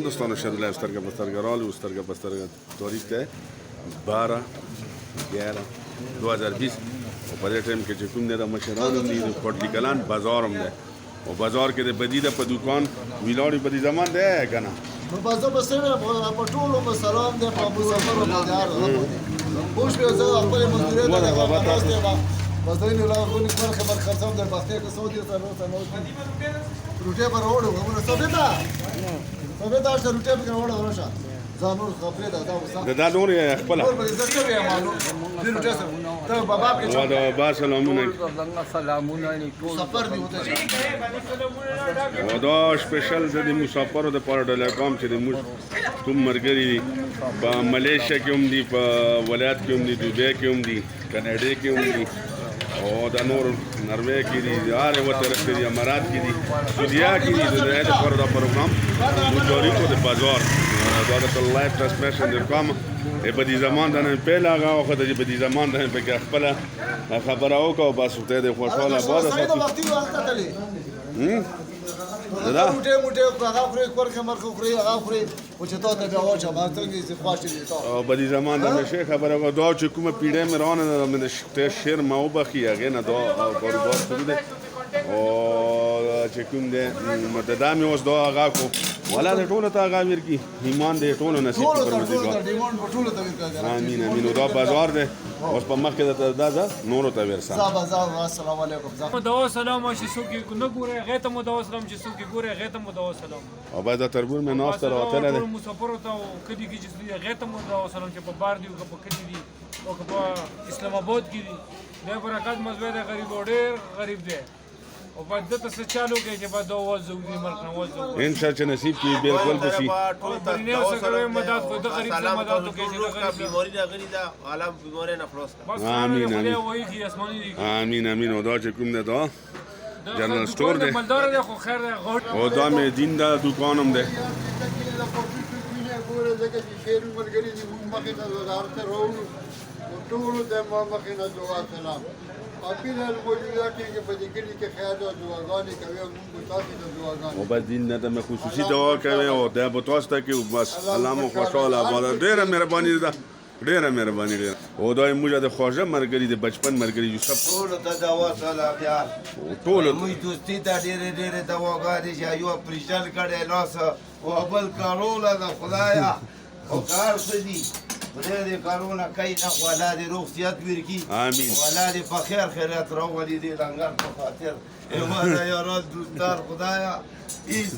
دوستانو شهدالله سترګه په سترګه راغلو سترګه په سترګه تاریخ دی 12 11 2020 او په دې ټایم کې چې کوم دی د مشرانو دي د کوټلی کلان بازار هم دی او بازار کې د بدیده په دکان ویلاړي په دې زمان دی کنه نو بازار په سره په ټولو په سلام دی په ابو سفر په دیار خوش به زه خپل مزدوري ته بابا تاسو بازارینو لا خو نه خبر خرڅوم در بختي که سعودي ته نو روټه پر وړو موږ سبتا چې روټه پر وړو ورشه زانور خبره ده دا نور خپل نور به عزت کوي مالو دې روټه سره ته بابا کې دا با سلامونه سفر دی وته او دا سپیشل د مسافرو د پاره ډلګام چې د کوم مرګري دي په ملیشیا کې هم دي په ولایت کې هم دي دوبۍ کې هم دي کاناډا کې هم دي او دا نور نروې کې دي هر یو طرف کې دي امارات کې دي سعودیا کې دي د دې لپاره دا پروګرام جوړی کو د بازار دا د لایف ټرانسمیشن د کوم په دې زمان د نن په لاغه او خدای په دې زمان د په کې خپل خبره وکاو بس ته د خوشاله باده دا موټه هغه خوري کور کې مرخ خوري هغه خوري او چې ته ته بیا واچا ما ته کې خواشي دي ته او بدی زمان د نشه خبره و دا چې کومه پیډه مې روانه د شیر ما وبخي هغه نه دا کاروبار کړی او چې کوم دې مددامي اوس دا هغه کو ولا د ټولو ته هغه ورکی ایمان دې ټولو نصیب امين امين دا بازار دې اوس په مخ کې دا نورو ته ورسا السلام علیکم دا سلام چې څوک نه ګوره هغه ته مو دا سلام چې څوک ګوره هغه ته مو دا سلام او باید تربور مې ناس تر وته ده مسافر ته کدي کې چې هغه ته مو دا سلام چې په بار دی او په کدي دی او په اسلام آباد کې دی د برکات مزوی د غریب ډېر غریب دی او په دته څه چالو کې چې په دا وځو دي مرګ نه وځو ان شاء الله نصیب کی بالکل بشي دنیا سره کوي مدد کو د غریب سره مدد کو کې چې غریب بیماری نه غنی دا عالم بیماری نه خلاص امين امين امين امين او دا چې کوم نه دا جنرال سٹور دی مالدار دی خو خیر دی او دا مې دین دا دکان هم دی ټول د مخې نه دعا سلام اپیل الموجودات کې په دې کې خیال او دعاګانې کوي او موږ تاسو ته دعاګانې او بس دین نه د خصوصي دعا کوي او د بتواسته کې بس الله مو خوشاله باندې ډېره مهرباني ده ډېره مهرباني ده او دا موږ د خوږه مرګري د بچپن مرګري یوسف ټول ته دعا سلام یار ټول موږ دوستي ته ډېره دعاګانې چې یو پرېشان کړي لاس او بل کارولا د خدایا او کار سدي خدای دې کارونه کوي نه ولا دې روغتیات ورکی امين ولا دې په خیر خیرات راولي دې لنګر په خاطر ایوانا یاران دوستدار خدایا هیڅ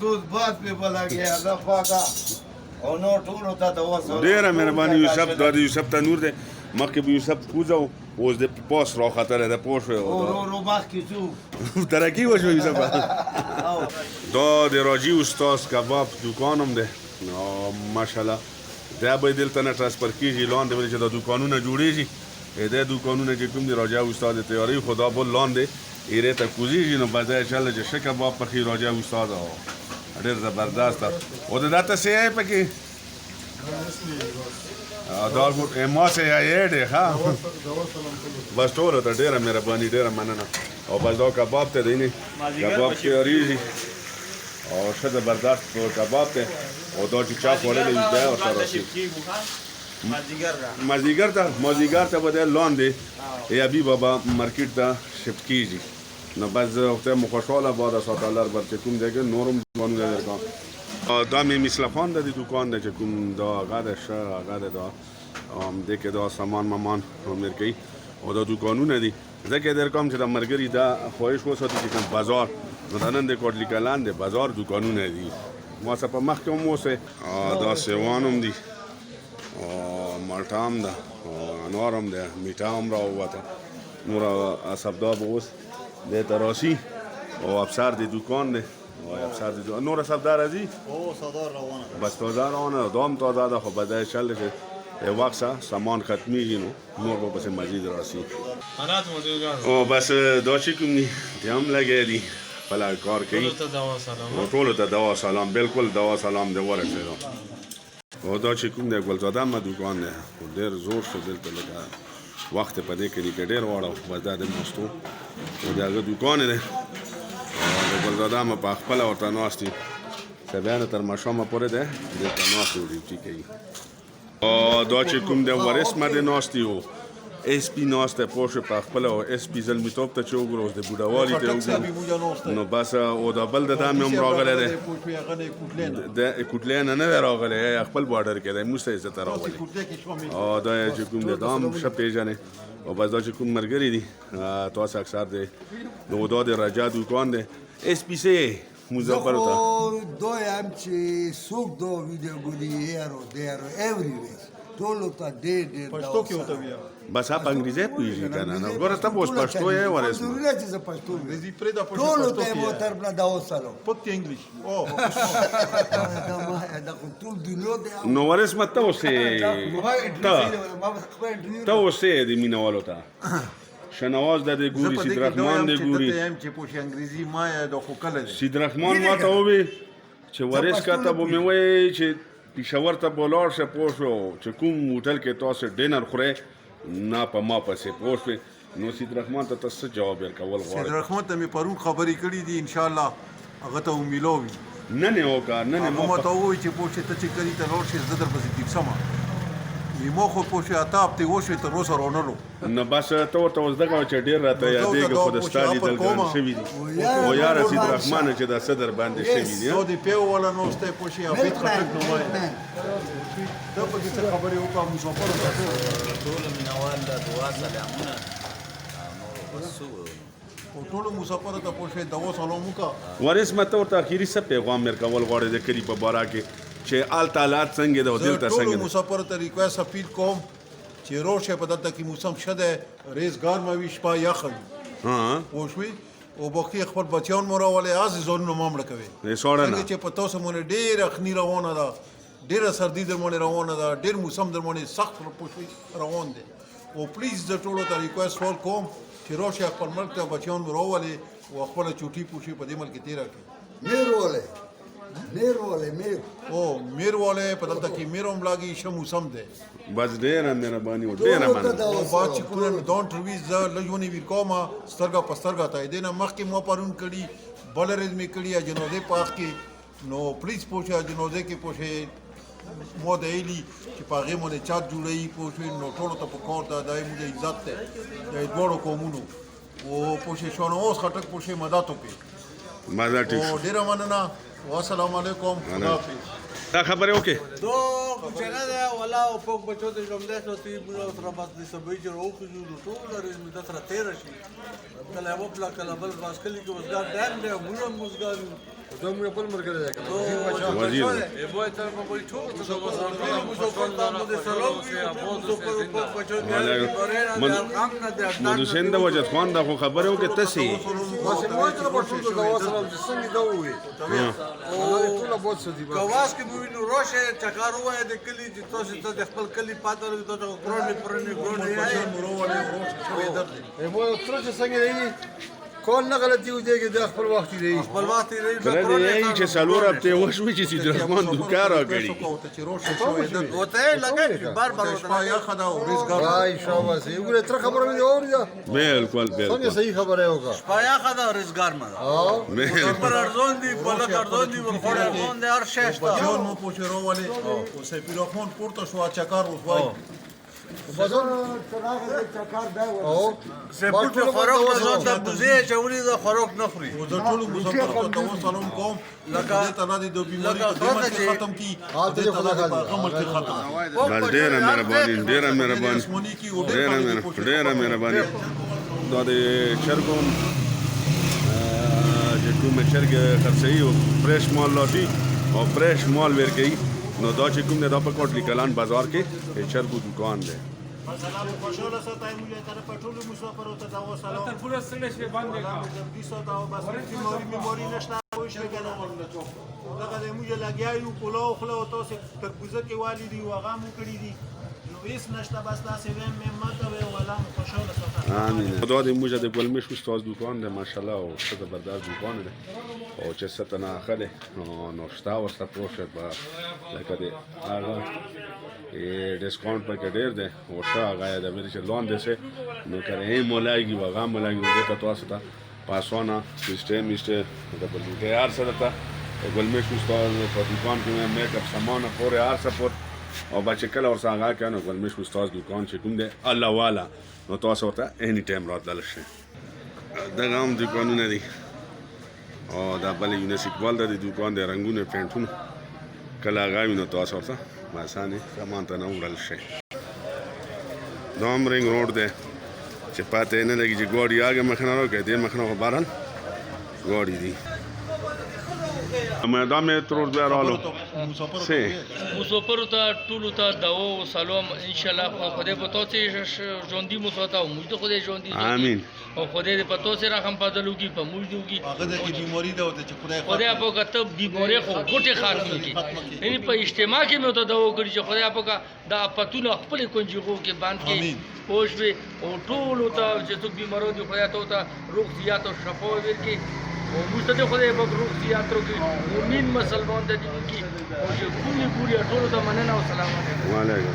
دوست بات په بلاګي الله پاکا او نو ټولو ته دوا سره ډېره مهرباني یوسف دا د یوسف تنور دی مخکې به یوسف کوزو اوس د پاس را خطر ده پوه شو رو مخکې څو ترقي وشو یوسف دا د راجي استاد کباب دکان هم دی ماشاءالله دا به دلته نه ترانسفر کېږي لاندې ولې چې دا دوکانونه جوړېږي دا دوکانونه چې کوم دي راجا استاد تیاری خدا بول لاندې ایره ته کوزیږي نو بځای چاله چې ښه کباب پخې راجا استاد ډېر زبردست او دا ته څه یې پکې دا ما څه یې دی ښه بس ټولو ته ډېره مهرباني ډېره مننه او بس دا کباب ته دی نه کباب تیارېږي او ښه زبردست کباب ته او دا چې چا خوړلی وي بیا ورته راشي مازدیګر ته به دی لاندې ایابي بابا مارکیټ ته شفټ کېږي نو بس زه خدای مو خوشحاله باده ساته الله ربر چې کوم دی که نور هم دوکانونه درکړم دا مې مصلفان د دې دوکان دی چې کوم دا هغه دی ښه هغه دی دا دې کې دا سامان ممان امیر کوي او دا دوکانونه دي ځکه یې درکړم چې د ملګري دا خواهش وساتي چې کوم بازار نو دا نن د کوټلي کلان دی بازار دوکانونه دي ما څه په مخکې هم اوسئ دا سیوان هم دي مالټه هم ده انار هم ده میټه هم راووته نور سبدا به اوس دې ته راشي او افسر د دوکان دی نور سبدا راځي بس تازه روانه دا هم تازه ده خو بدای چل چې یو وخت سامان ختمیږي نو نور به پسې مزید راشي او بس دا چې کوم دي دی هم لګی دي خپل کار کوي ټولو ته دوا سلام بالکل دوا سلام دی ورسېدو او دا چې کوم دی ګلزاده ما دوکان دی ډېر زور شو دلته لکه وخت په دې کې ډېر واړه بس دا د مستو او د هغه دوکان دی د ګلزاده ما په خپله ورته ناست دي سبیانه تر ماښامه پورې دی دلته ناست و ډیوټي کوي او دا چې کوم دی ورس مده ناست یو اس پی ناست دی پوه شو په خپله او اس پي زلمیتوب ته چې وګورو اوس د بوډاوالي ته وګورو نو بس او دا بل د دا مې هم راغلی دی د کوټلۍ نه دی راغلی خپل باډر کې دی موږ ته یې ځته راغلی او دا چې کوم دی دا هم ښه پېژنې او بس دا چې کوم ملګري دي تاسو اکثر دی نو دا د رجا دوکان دی اس پي سه مظفر ته دویم چې څوک دا ویډیو ګوري هیرو دیرو ایوریویر ټولو ته ډېر پښتو کې ورته ویل بس په انګریزي پوهېږي که نه نو ګوره ته به اوس پښتو یې ورسمه ضروري چې زه پښتو ویم رزي پرېږده پښتو ټولو پښتو ته یې کې مو طرف نه دا وسلام پک انګلیش او دا خو ټول دنیا دی نو ورسمه ته اوسې ته اوسې د مینهوالو ته شنواز د ګوري سیدرحمان د ګوري چې پوښ انګریزي ما یا د خو کله سیدرحمان ما ته ووی چې ورس کاته به مې وایي چې پېښور ته به ولاړ شه پوه شو چې کوم هوټل کې تاسو ډینر خورئ نه په ما پسې پوه شوې نو سیدرحمان ته ته څه جواب ورکول غواړې سیدرحمان ته مې پرون خبرې کړې دي انشاءالله هغه ته ومیلو وي نن یې وکړه نن یې ما ته ووایي چې پوه شې ته چې کلي ته لاړ شې زه در پسې تېپسمه ما خو پوه شې اته هفتې وشوې تر اوسه رانلو نو بس ته ورته اوس دغه چې ډېر راته یادېږي خو د ستا لیدل ګران شوي دي او یاره سیدرحمانه چې دا څه در باندې شوي دي نو د پیو والا نو ستی پوه شې عبید خټک نو وایي ته پکې څه خبرې وکړه مسافر ټول مینوال له دعا سلامونه او ټولو مسافرو ته پوه شې دوا سلام وکړه ورس مته ورته اخیری څه پیغام ورکول غواړې د کلي په باره کې چې هلته حالات څنګه ده او دلته ټولو څنګه ده مسافرو ته ریکویسټ اپیل کوم چې روشه په دلته کې موسم ښه دی ریزګار مه وي شپه یخه وي پوه شوې او باقي خپل بچیان مو راولئ هسې ځانونه مه مړه کوئ سوړه څنګه چې په تاسو باندې ډېره یخني روانه ده ډېره سردي در باندې روانه ده ډېر موسم در باندې سخت پوه شوې روان دی او پلیز زه ټولو ته ریکویسټ کوم چې راشه خپل ملک ته بچیان مو راولئ او خپله چوټي پوه شوې په دې ملک کې تېره کړئ میر او میر والے په دلته کې میر هم لاګي ښه موسم دی بس ډېره مهرباني او ډېره مننه او بعد چې کوم ډونټ ریویز زه لږ ونې کوم سترګه په سترګه ته دې نه مخکې مو پرون کړي بل ورځ مې کړي جنوزې پاک کې نو پلیز پوښه جنوزې کې پوښه مو د ایلی چې په هغې باندې چات جوړوي پوښې نو ټولو ته په کار ده دا یې موږ عزت دی د دواړو قومونو او پوښې شانواز خټک پوښې مدد وکړي مزه ټیک او ډېره مننه والسلام علیکم خداحافظ دا خبرې وکړې دو کوچنه ده ولا او پوک بچو ته جمله ته تی بوله تر پاس د سبې چې راو کو جو ټول رز مې د تر 13 شي کله و بل کله بل باس کلی کې وزګار ډام دی موږ وزګار دوم یو بل مرګ دی وزیر ای بو تر په کوئی ټول ته وزګار موږ په تاسو د سلام بچو مدو سند وجد خوان دا خو خبرې وکړې تاسې کواس کې موږ نو روشه چکار وای د کلی چې تاسو ته د خپل کلی پاتې ته کروڑ پرني مو تر څه څنګه دی کول نه غلطي وځي د خپل وخت دی خپل وخت دی کله دې چې سالور هفته وشوي چې سیدرحمان دوکان راکړي وته لګي بار بار وته یخه ده او ریزګار وای شاباس یو ګره تر خبره مې اوریا بالکل څنګه بالکل صحیح خبره وکړه پایا خدا رزګار ما پر ارزون دی بل ارزون دی ور خور ارزون دی هر شش تا جون مو پوښه راولې او سپیروخون پورته شو چکار وځوي بازار څنګه چکر دی او سپورت خوراک د زړه د بوزي چوري د خوراک نه خوري او د ټولو مسافرو ته سلام کوم لکه ته نه د بیماری ختم کی د خدا غمل کې ختم بس ډېره مهرباني ډېره مهرباني ډېره مهرباني دا د چرګو چې کومه چرګ خرڅوي او فریش مال لاسي او فریش مال ورکوي نو دا چې کوم دی دا په کوټلی کلان بازار کې چرګو دکان دی سلام خوشاله ساتای موږ تر په ټولو مسافرو ته دا سلام تر پوره سړی شي باندې کا دې ساته او بس میموري نشته وښ وګنه دغه دې موږ لګیایو کولا او خلا او تاسو تربوزه کې والی دی واغه مو کړی دي نو هیڅ نشته بس تاسو ویم مې ماته وی ولا خوشاله ساتای امين دا د موږ د ګلمش استاد دکان دی ماشاءالله او څه زبردست دکان دی او چې ستنه اخلي نو شتا ورته پروشه به لکه دی هغه ډیسکاونټ پکې ډېر دی او ښه هغه د مې چې لون دی سه نو کړه یې مولایږي واغه مولایږي دې ته تاسو ته پاسونه سیستم ایسته د بل کې یار سره ته ګلمیش استاد په دکان کې مې میک اپ سامان پورې هر څه پور او بچ کله ورسره هغه کنه ګلمیش استاد دکان چې کوم دی الله والا نو تاسو ورته اني ټایم راتلل شي دغه هم دکانونه دي او دا بل یونیسیکوال د دکان د رنگونو پینټونو کله هغه وي نو تاسو ورته اسانه سامان ته نه وړل شي دا هم رنګ روډ دی چې پاتې نه لګي چې ګاډي هغه مخنه راکړي دې مخنه خو باران ګاډي دي دا مې تر ورځې رالو سي مسافر ته ټول ته دعا او سلام ان شاء الله خدای په تاسو ژوندۍ مو ساته او موږ ته خدای ژوندۍ امين او خدای دې په تاسو رحم پدلوږي په موږ دیږي هغه د بیماری ده چې خدای په کته بیماری خو ګټه ختمه کی یعنی په اجتماع کې مې ته دعا کړی چې خدای په دا پتون خپل کنجغو کې باندې کې خوش وي او ټول ته چې څوک بیمارو دي خدای ته روغ زیات او شفا ورکړي او موږ ته خدای په روغ زیات ورکړي مؤمن مسلمان د دې کې او چې پوری ټول ته مننه او سلام علیکم وعلیکم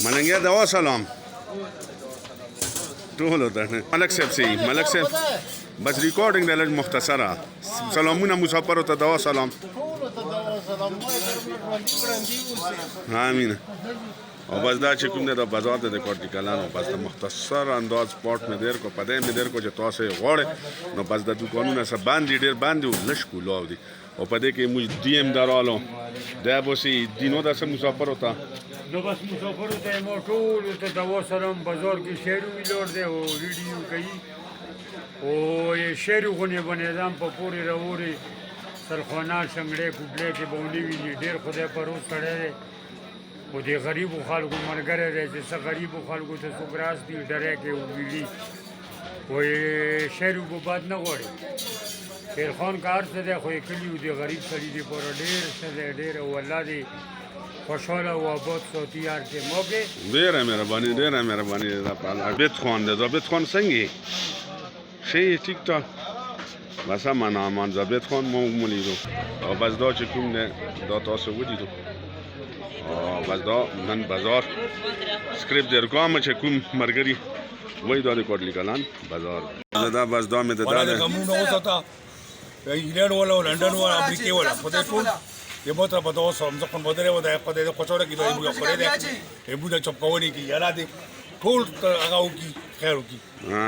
ملنګیا دوا سلام ټول ته ملک صاحب سي ملک صاحب بس ریکارډینګ د لږ مختصره سلامونه مسافر ته دوا سلام امين او بس دا چې کوم د بازار د کوټی کلانو بس د مختصر انداز پورت مې دیر کو پدې مې دیر کو چې تاسو غوړې نو بس د دکانونو سره باندې ډیر باندې لښ کولاو دي او پدې کې موږ ډي ام درالو دا به سي دینو د سم مسافر وتا نو بس مسافر ته مو ټول ته دوا سلام بازار کې شهرو ویلور دی او ویډیو کوي او شهرو غونې باندې ځم په پوری راوري سرخانه شنګړې کوبلې کې بونی وی ډیر خدای پروز کړي او د غریبو خلکو مرګره دی چې څه غریبو خلکو ته څوک راز دي ډرې کې ویلي وایي شهرو به باد نه غواړي خیر خان کار څه دی خو یې کلي د غریب سړي دی پوره ډېر څه دی ډېر او الله دې خوشحاله او آباد ساتي هر کې موقع ډېره مهرباني دا بیت خان دی زابط خان څنګه شي ټیک ټاک بس ما نامان زابط خان مو ولیدو او بس دا چې کوم دی دا تاسو ولیدو بس دا نن بازار سکریپت درکام چې کوم مرګري وای دا د کوټلی کلان بازار دا بس دا مې دا د کومونو وساته انګلند ولا لندن ولا امریکا ولا په دې ټول یو متر په تاسو هم ځکه په دې ودا په دې کوڅوره کې دوی یو خوري دي یو د چپکونی کې یالا دي ټول هغه وکي خیر وکي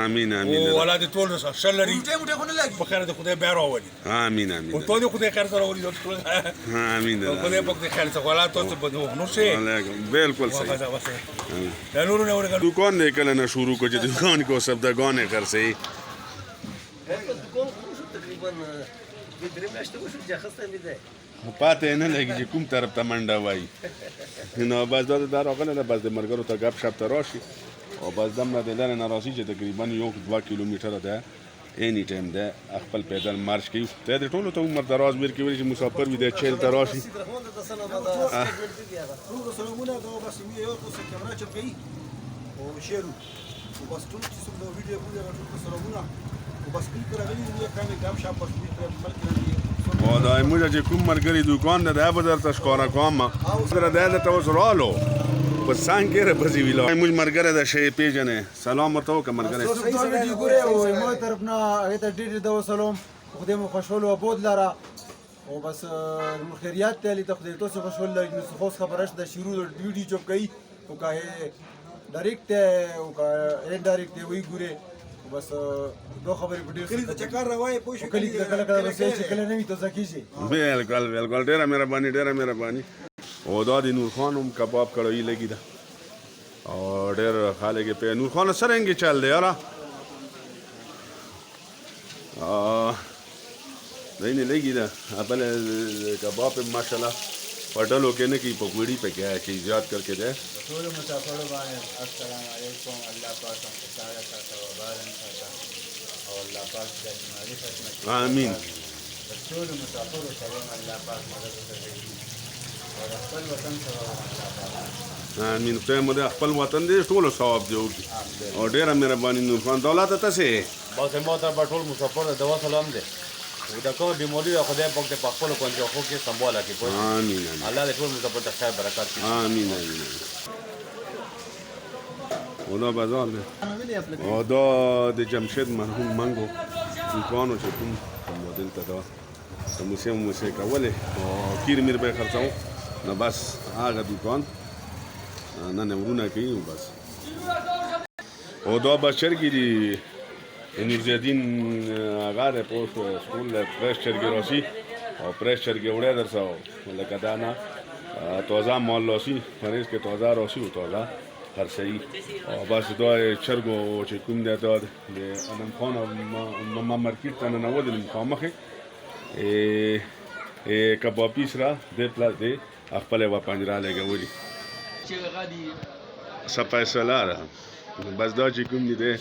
امين او ولا دې ټول شلري په خیر د خدای بیا راوړي امين او ته دې خدای خیر سره راوړي امين خدای په خیر سره ولا ته په نو شي بالکل صحیح دا نور نه ورګ دکان نه کله نه شروع کو چې دکان کو سب دګانې کر سي تقریبا درې میاشتې وشو چې اخسته مې ده پاتې نه لګي چې کوم طرف ته منډه وای نو بس دا راغله نه بس د مرګرو ته غب شپ ته راشي او بس دم نه دلته نه راشي چې تقریبا 1-2 کیلومتره ده اني ټایم ده خپل پیدل مارش کوي ته د ټولو ته عمر دراز ور کوي چې مسافر وي د چیل ته راشي سلامونه دا بس مې یو څه کیمرا چپ کوي او شیرو بس ټول چې څومره ویډیو کوي ټول سلامونه بس کله راغلي یو کامل غب شپ په ملک او دا موږ چې کوم مرګري دکان ده دا به درته ښکارا کوم سره دا ته وسرالو په څنګه کې راځي ویلو موږ مرګره د شی پیژنې سلام ورته وکړه مرګره ویډیو ګوره او مو طرف نه ایت ډېر د سلام خدای مو خوشاله او بود لاره او بس خیریات ته لته خدای تاسو خوشاله لري خو خبرش د شروع ویډیو چوب کوي او کا ډایرکټ او کا انډایرکټ وی ګوره بس دو خبرې په ډېر کلی ته چکر راوای پوه شو کلی ته کله چې کله نه وي ته ځکیږي بالکل ډېره مهرباني او دا د نور خان هم کباب کړوي لګي دا او ډېر خالق په نور خان سره څنګه چل دی یاره دینه لګي دا خپل کباب ماشاءالله پټلو کې نه کی پکوړی په کې چې زیات کرके ده ټول مسافرو باندې السلام علیکم الله پاک هم خوشاله ساته او بارن ساته او الله پاک د معرفت امين ټول مسافرو سلام الله پاک مدد کوي او خپل وطن سره الله پاک امين ته مو د خپل وطن دې ټول ثواب دی او ډېر مهرباني نور خان دولت ته سه بس مو ته ټول مسافر د دوا سلام دي دا کوم بیماری خدای پاک ته په خپل کوم ځخو کې سمبال کړي کوی امين الله دې ټول مسافر ته خیر برکات کړي امين او دا بازار دی او دا د جمشید مرحوم منګو دوکانو چې کوم دلته دا سموسې کولې او کیر میر به خرڅاو نو بس هغه دوکان نن ورونه کوي بس او دا بچرګي دي نورزیدین هغه د پوسټ سکول پریس چرګي راسي او پریس چرګي وړه درساو لکه دا نه تازه مال راسي پریس کې تازه راسي او تازه خرڅي او بس دا چرګو چې کوم دی دا د انم خان ما مارکیټ ته نه ودل مخامخه کبابي سره د پلاس دی خپل و پنجره لګولي صفای سلاره بس دا چې کوم دی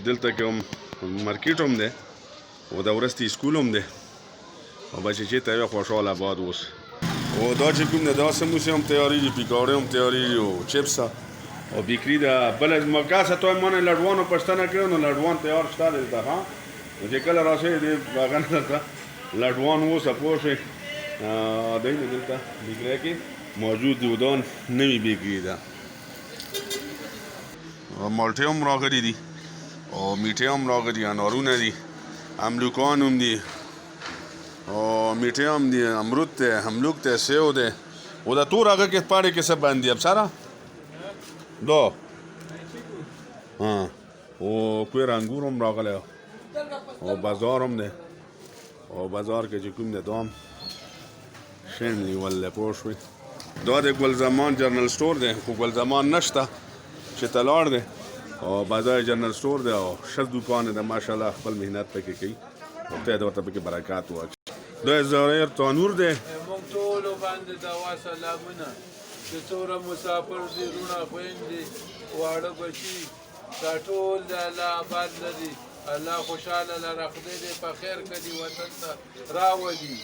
دلته کوم مارکیټ هم دی او دا ورستي سکول هم دی او بچې چې ته خوشاله باد اوس او دا چې کوم دی دا سموسې هم تیاری دي پیکاړې هم تیاری دي او چپس او بیکري ده بل از مکاسه ته مونږ لډوانو پښتنه کړو نو لډوان تیار شته دلته ها چې کله راشي دی باغان درته لډوان و سپوشه دایمه دلته بیکري کې موجود دی ودان نوی بیکري ده مالټې هم راغلي دي او میټې هم راغلي انارونه دي املوکان هم دي او میټې هم دي امرود دی هملوک دی سیو دی او دا تور هغه کې پاړې کې څه باندې اب سره دو او کویر انګور هم راغلی او بازار هم دی او بازار کې چې کوم دی دا هم شین نیول پوه شوې دا د ګل زمان جرنل سټور دی خو ګل زمان نشته چې ته لاړ دی او بازار جرنل سټور دی او ښه دوکان دی ماشاءالله خپل محنت پکې کوي او ته درته پکې برکات واچوي دا زهیر تانور دی موږ ټولو باندې دوا سلامونه چې څومره مسافر دي رونه خویندې واړه بچي دا ټول د الله آباد لري الله خوشحاله لره خدای دې په خیر کړي وطن ته راولي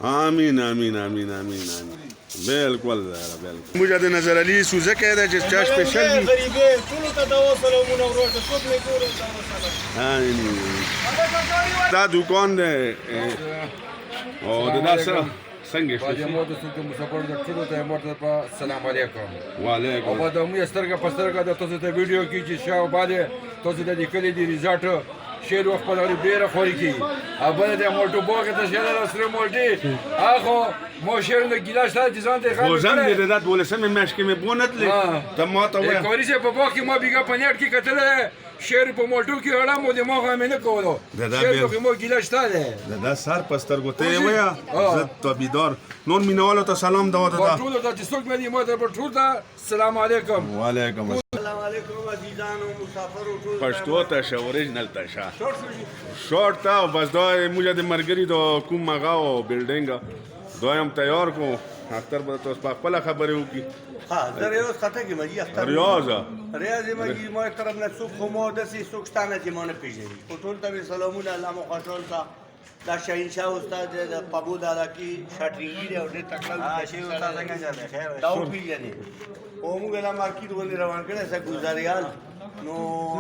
آمین آمین آمین آمین آمین بالکل بالکل مجد نظر علی سوزکه ده چې چا سپیشل وي غریبې ټولو ته دوا سلامونه ورته څوک نه ګوري دوا سلام دا دوکان دی او دا سره څنګه شي مو د څوک مسافر د ټولو ته مرته په سلام علیکم وعلیکم او د مو سترګه په سترګه د تاسو ته ویډیو کې چې شاو باندې تاسو د لیکلي دی ریزالټ شیر وخت په لري ډیره خوري کی ابل د مولټو باغ ته شیر سره مولټي اخو مو شیر د ګلاس ته ځان ته خبر وزن دې د ولسمه مشکې مې بونتلې ته ما ته وای کوي چې په باغ کې ما بیګه پنیټ کې کتل شیر په مولټو کې اړه مو د مخه مې نه کولو شیر په مو ګلاس ته دا سر پستر ګوته ویا زت تبیدار نون مینوالو ته سلام دا وته ټول ته چې څوک مې مو ته ټول ته سلام علیکم وعلیکم السلام علیکم عزیزانو مسافرو ټول پښتو ته شه اوریجنل ته شه شورت تا بس دا موږ د مرګري د کوم مغا او بلډینګ دویم تیار کو اختر به تاسو په خپل خبرې وکي ها زه ریاض خطه کې مجي اختر ریاض مجي ما طرف نه څوک خو مو د سي څوک ستانه چې مونږ پیژني او ټول ته سلامونه الله مو خوشحال تا دا شاهنشاه استاد د پابو دادا کی شاټرینګي او د تکل شي استاد څنګه ځه خیر دا پیژني او موږ لا مارکیټ باندې روان کړه سه گزاریال نو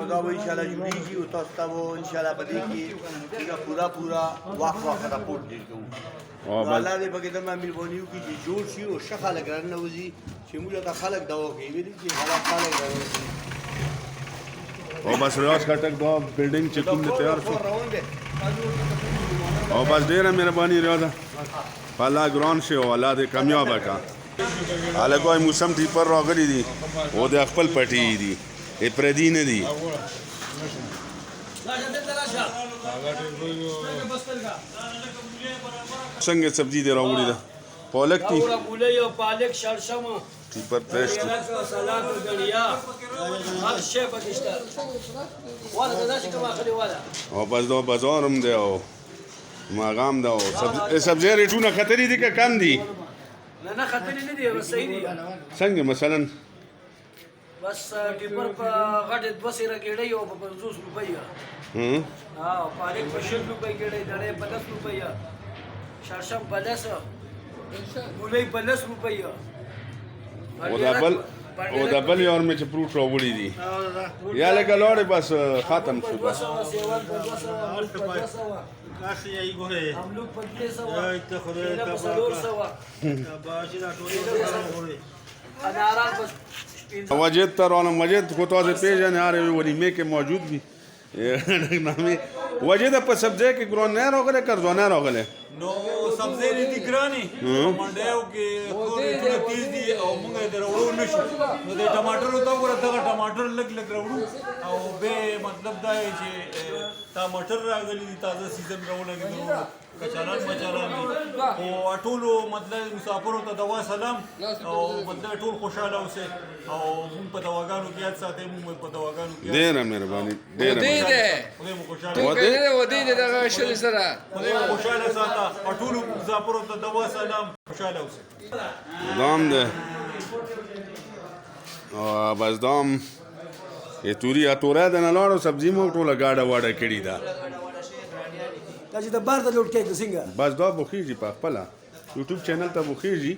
دا به ان شاء الله جوړیږي او تاسو ته ان شاء الله پدې کې پورا واخ راپورټ دیږي او الله دې بګې د مې ملبونیو کې چې جوړ شي او شخه لګرن نوځي چې موږ ته خلک دوا کوي ویل چې حالات خلک دوا او بس ریاض کټک دا بلډینګ چې کوم تیار شو او بس ډیره مهرباني ریاض الله ګران شي او الله دې کامیاب وکړي الګوي موسم تی پر راغلي دي او د خپل پټي دي ای پردي نه دي څنګه سبزی دی راوړی ده پالک تی ګولې او پالک شړشمه تی پر پرشت سلاد او دنیا هر شی پکشته ولا دا چې کوم اخلي ولا او بس دا بازار هم دی او ماغام دا او سبزی ریټونه خطرې دي که کم دي نه خطرې نه دي بس صحیح دي څنګه مثلا بس ټیپر په غټه 2 سره ګړې او په 50 روپیا ها پالک په 60 روپیا ګړې دړې په 10 روپیا شړشم په 10 ګولې په 10 روپیا او دا بل یور مې چې پروت راوړی دي یا لکه لاړې بس ختم شو بس کاسي یې ګوره هم لوګ په 300 ته خدای ته 400 باشي دا ټول اناران په وجد تر وانا وجد کو تاسو پیژنې هر یو ولیمه کې موجود وي نامې وجد په سبزی کې ګران نه راغله کرزونه راغله نو سبزی دې ګرانی منډیو کې خوري تیز دي او موږ یې دروړو نشو نو د ټماټر ته ورته ټماټر لګ راوړو او به مطلب دا چې ټماټر راغلي تازه سیزن راولګي کچالان مچالان او ټولو مطلب مسافرو ته دوا سلام او مطلب ټول خوشاله اوسه او موږ په دواګانو کې یاد ساتي موږ په دواګانو کې ډېره مهرباني ډېره خدای مو خوشاله ودې دغه شل سره خدای مو خوشاله ساته او ټولو مسافرو ته دوا سلام خوشاله اوسه دام ده او بس دام یې توري اتوره د نه لاړو سبزي مو ټوله گاډه واډه کړې ده دا چې د بار ته لوټ کېږي څنګه بس دا بخیږي په خپله یوټیوب چینل ته بخیږي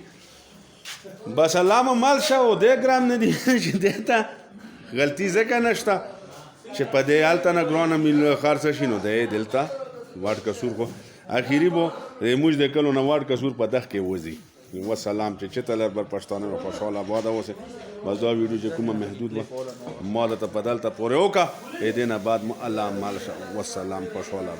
بس علامه مال شه او 2 ګرام نه دي چې دې ته غلطي ځکه نشته چې په دې هلته نه ګرانه میل خرڅه شي نو دی دلته واټ کسور خو اخري به موږ د کلو نه واټ کسور په دغ کې وځي وسلام چې چته بر پښتانه خوشاله آباد اوسه بس دا ویډیو چې کومه محدود و ما ته په دلته پورې وکړه دې نه بعد الله مال شه وسلام خوشاله